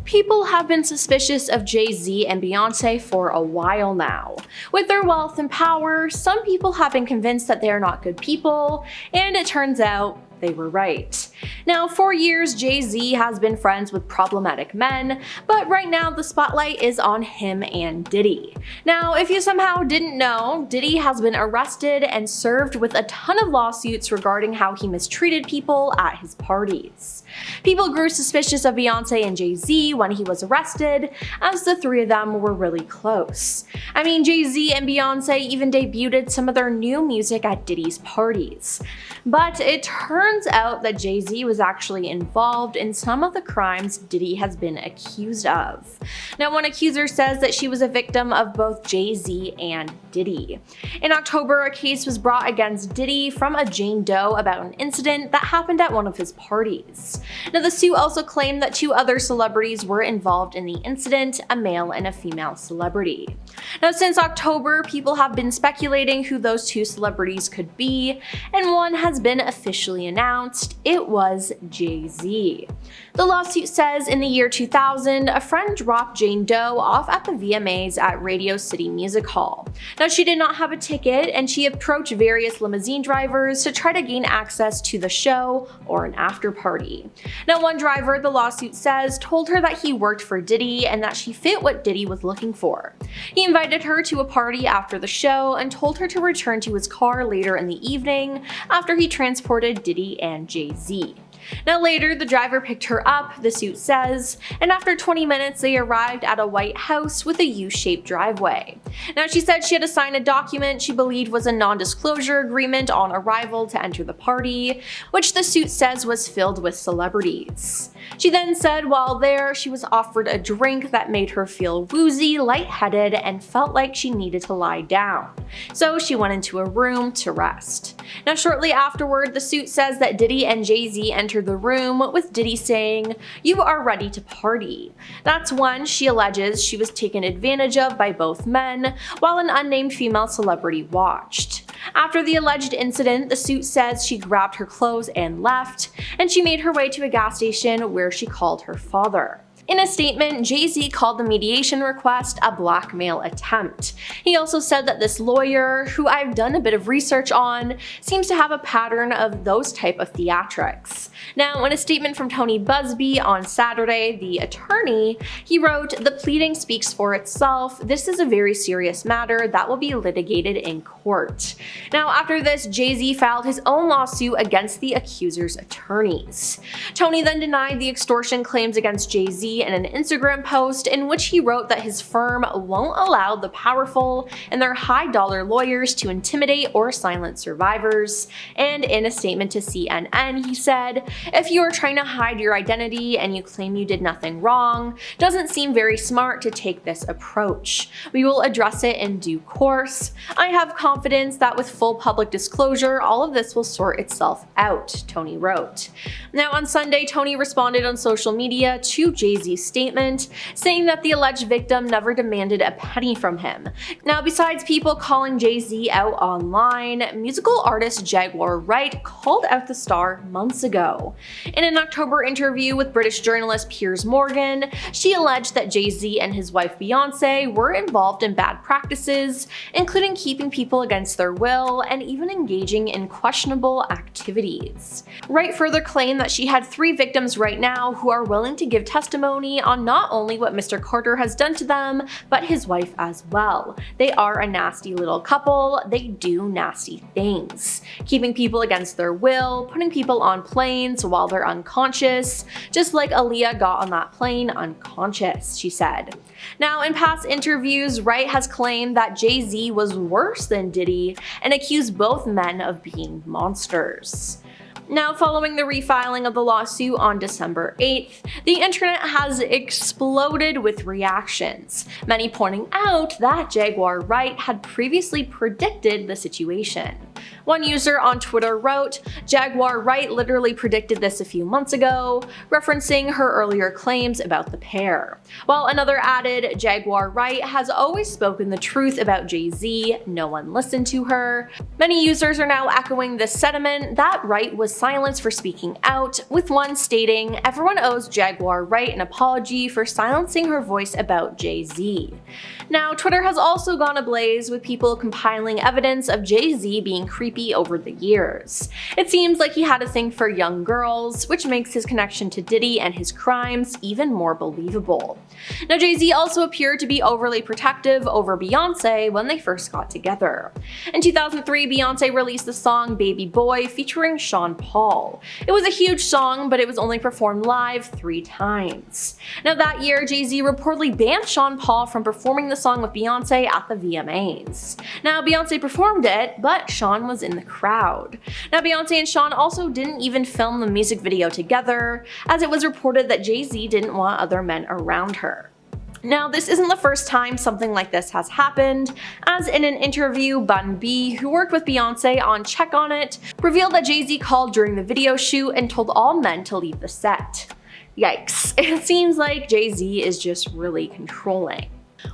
People have been suspicious of Jay-Z and Beyoncé for a while now. With their wealth and power, some people have been convinced that they are not good people, and it turns out they were right. Now, for years, Jay-Z has been friends with problematic men, but right now the spotlight is on him and Diddy. Now, if you somehow didn't know, Diddy has been arrested and served with a ton of lawsuits regarding how he mistreated people at his parties. People grew suspicious of Beyoncé and Jay-Z when he was arrested, as the three of them were really close. I mean, Jay-Z and Beyoncé even debuted some of their new music at Diddy's parties. But it turns out that Jay-Z was actually involved in some of the crimes Diddy has been accused of. Now, one accuser says that she was a victim of both Jay-Z and Diddy. In October, a case was brought against Diddy from a Jane Doe about an incident that happened at one of his parties. Now, the suit also claimed that two other celebrities were involved in the incident, a male and a female celebrity. Now, since October, people have been speculating who those two celebrities could be, and one has been officially announced. It was Jay-Z. The lawsuit says in the year 2000, a friend dropped Jane Doe off at the VMAs at Radio City Music Hall. Now, she did not have a ticket, and she approached various limousine drivers to try to gain access to the show or an after party. Now, one driver, the lawsuit says, told her that he worked for Diddy and that she fit what Diddy was looking for. He invited her to a party after the show and told her to return to his car later in the evening after he transported Diddy and Jay-Z. Now later, the driver picked her up, the suit says, and after 20 minutes they arrived at a white house with a U-shaped driveway. Now, she said she had to sign a document she believed was a non-disclosure agreement on arrival to enter the party, which the suit says was filled with celebrities. She then said while there, she was offered a drink that made her feel woozy, lightheaded, and felt like she needed to lie down. So she went into a room to rest. Now, shortly afterward, the suit says that Diddy and Jay-Z entered the room, with Diddy saying, "You are ready to party." That's when she alleges she was taken advantage of by both men, while an unnamed female celebrity watched. After the alleged incident, the suit says she grabbed her clothes and left, and she made her way to a gas station where she called her father. In a statement, Jay-Z called the mediation request a blackmail attempt. He also said that this lawyer, who I've done a bit of research on, seems to have a pattern of those type of theatrics. Now, in a statement from Tony Busby on Saturday, the attorney, he wrote, "The pleading speaks for itself. This is a very serious matter that will be litigated in court." Now, after this, Jay-Z filed his own lawsuit against the accuser's attorneys. Tony then denied the extortion claims against Jay-Z in an Instagram post in which he wrote that his firm won't allow the powerful and their high-dollar lawyers to intimidate or silence survivors. And in a statement to CNN, he said, "If you are trying to hide your identity and you claim you did nothing wrong, doesn't seem very smart to take this approach. We will address it in due course. I have confidence that with full public disclosure, all of this will sort itself out," Tony wrote. Now, on Sunday, Tony responded on social media to Jay-Z's statement, saying that the alleged victim never demanded a penny from him. Now, besides people calling Jay-Z out online, musical artist Jaguar Wright called out the star months ago. In an October interview with British journalist Piers Morgan, she alleged that Jay-Z and his wife Beyoncé were involved in bad practices, including keeping people against their will and even engaging in questionable activities. Wright further claimed that she had 3 victims right now who are willing to give testimony on not only what Mr. Carter has done to them, but his wife as well. They are a nasty little couple. They do nasty things. Keeping people against their will, putting people on planes while they're unconscious, just like Aaliyah got on that plane unconscious, she said. Now, in past interviews, Wright has claimed that Jay-Z was worse than Diddy and accused both men of being monsters. Now, following the refiling of the lawsuit on December 8th, the internet has exploded with reactions, many pointing out that Jaguar Wright had previously predicted the situation. One user on Twitter wrote, "Jaguar Wright literally predicted this a few months ago," referencing her earlier claims about the pair. While another added, "Jaguar Wright has always spoken the truth about Jay-Z, no one listened to her." Many users are now echoing this sentiment that Wright was silenced for speaking out, with one stating, "Everyone owes Jaguar Wright an apology for silencing her voice about Jay-Z." Now, Twitter has also gone ablaze with people compiling evidence of Jay-Z being creepy over the years. It seems like he had a thing for young girls, which makes his connection to Diddy and his crimes even more believable. Now, Jay-Z also appeared to be overly protective over Beyoncé when they first got together. In 2003, Beyoncé released the song Baby Boy featuring Sean Paul. It was a huge song, but it was only performed live 3 times. Now, that year, Jay-Z reportedly banned Sean Paul from performing the song with Beyoncé at the VMAs. Now, Beyoncé performed it, but Sean was in the crowd. Now, Beyoncé and Sean also didn't even film the music video together, as it was reported that Jay-Z didn't want other men around her. Now, this isn't the first time something like this has happened, as in an interview, Bun B, who worked with Beyoncé on Check On It, revealed that Jay-Z called during the video shoot and told all men to leave the set. Yikes, it seems like Jay-Z is just really controlling.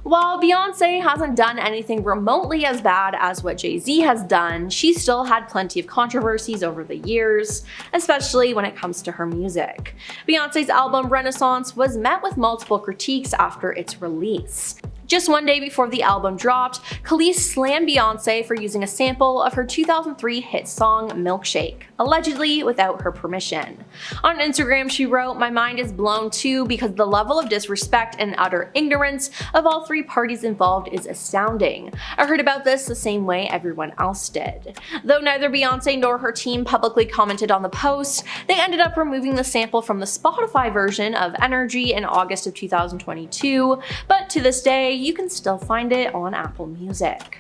While Beyoncé hasn't done anything remotely as bad as what Jay-Z has done, she still had plenty of controversies over the years, especially when it comes to her music. Beyoncé's album Renaissance was met with multiple critiques after its release. Just one day before the album dropped, Khalees slammed Beyoncé for using a sample of her 2003 hit song Milkshake, allegedly without her permission. On Instagram, she wrote, "My mind is blown too because the level of disrespect and utter ignorance of all 3 parties involved is astounding. I heard about this the same way everyone else did." Though neither Beyoncé nor her team publicly commented on the post, they ended up removing the sample from the Spotify version of Energy in August of 2022, but to this day, you can still find it on Apple Music.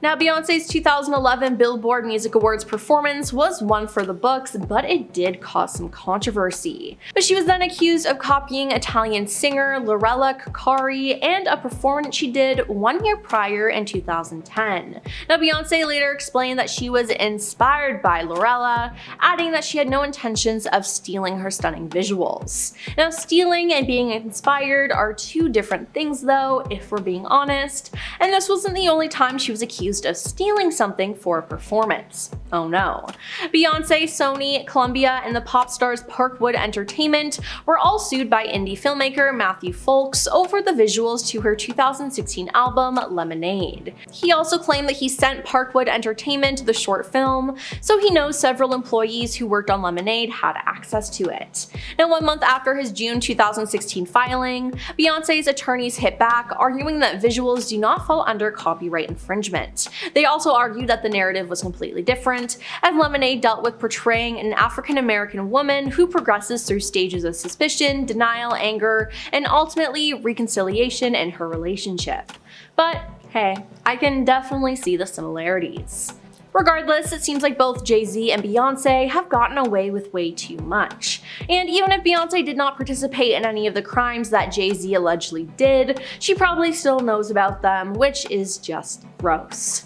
Now, Beyoncé's 2011 Billboard Music Awards performance was one for the books, but it did cause some controversy. But she was then accused of copying Italian singer Lorella Cuccari and a performance she did 1 year prior in 2010. Now, Beyoncé later explained that she was inspired by Lorella, adding that she had no intentions of stealing her stunning visuals. Now, stealing and being inspired are 2 different things though, if we're being honest, and this wasn't the only time she was accused of stealing something for a performance. Oh no. Beyoncé, Sony, Columbia, and the pop stars Parkwood Entertainment were all sued by indie filmmaker Matthew Folks over the visuals to her 2016 album Lemonade. He also claimed that he sent Parkwood Entertainment the short film, so he knows several employees who worked on Lemonade had access to it. Now, 1 month after his June 2016 filing, Beyoncé's attorneys hit back, arguing that visuals do not fall under copyright infringement. They also argued that the narrative was completely different, as Lemonade dealt with portraying an African-American woman who progresses through stages of suspicion, denial, anger, and ultimately reconciliation in her relationship. But hey, I can definitely see the similarities. Regardless, it seems like both Jay-Z and Beyoncé have gotten away with way too much. And even if Beyoncé did not participate in any of the crimes that Jay-Z allegedly did, she probably still knows about them, which is just gross.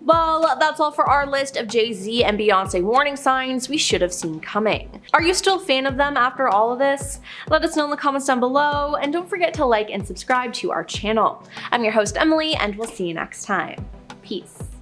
Well, that's all for our list of Jay-Z and Beyoncé warning signs we should have seen coming. Are you still a fan of them after all of this? Let us know in the comments down below, and don't forget to like and subscribe to our channel. I'm your host, Emily, and we'll see you next time. Peace.